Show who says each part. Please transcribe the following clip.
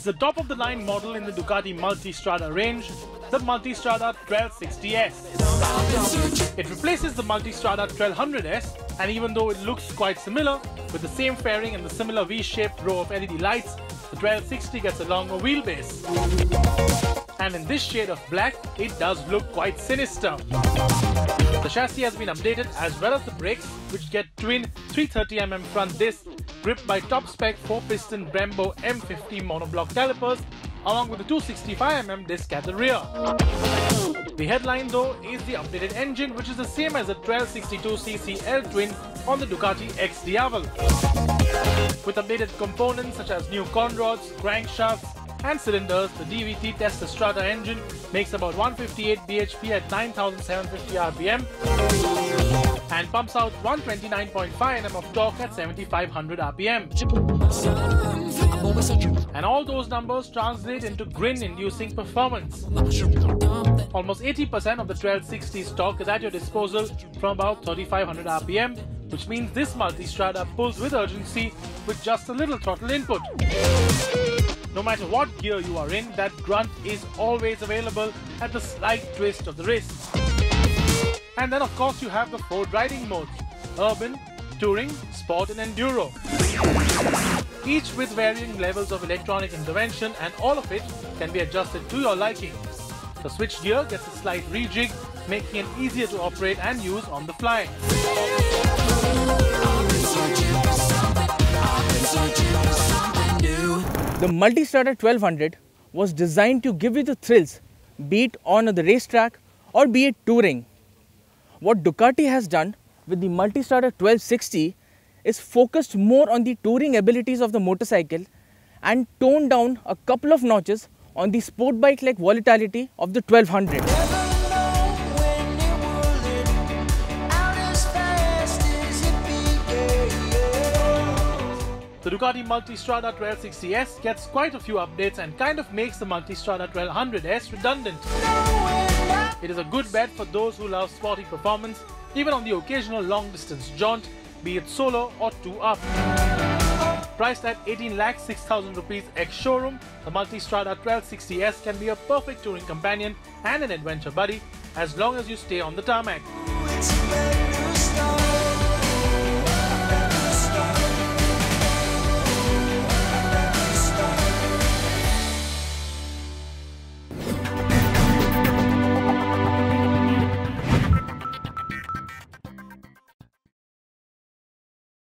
Speaker 1: the top-of-the-line model in the Ducati Multistrada range, the Multistrada 1260S. It replaces the Multistrada 1200S, and even though it looks quite similar, with the same fairing and the similar V-shaped row of LED lights, the 1260 gets a longer wheelbase. And in this shade of black, it does look quite sinister. The chassis has been updated as well as the brakes, which get twin 330mm front discs gripped by top-spec 4-piston Brembo M50 monoblock calipers, along with the 265mm disc at the rear. The headline though is the updated engine, which is the same as the 1262cc L-twin on the Ducati XDIAVEL. With updated components such as new conrods, crankshafts and cylinders, the DVT Testostrada engine makes about 158 bhp at 9,750 rpm and pumps out 129.5 Nm of torque at 7,500 rpm. And all those numbers translate into grin-inducing performance. Almost 80% of the 1260's torque is at your disposal from about 3,500 rpm, which means this Multistrada pulls with urgency with just a little throttle input. No matter what gear you are in, that grunt is always available at the slight twist of the wrist. And then of course you have the 4 riding modes: Urban, Touring, Sport and Enduro. Each with varying levels of electronic intervention, and all of it can be adjusted to your liking. The switch gear gets a slight rejig, making it easier to operate and use on the fly.
Speaker 2: The Multistrada 1200 was designed to give you the thrills, be it on the racetrack or be it touring. What Ducati has done with the Multistrada 1260 is focused more on the touring abilities of the motorcycle and toned down a couple of notches on the sport bike-like volatility of the 1200.
Speaker 1: The Ducati Multistrada 1260S gets quite a few updates and kind of makes the Multistrada 1200S redundant. It is a good bet for those who love sporty performance, even on the occasional long-distance jaunt, be it solo or 2-up. Priced at 18,06,000 rupees ex-showroom, the Multistrada 1260S can be a perfect touring companion and an adventure buddy as long as you stay on the tarmac.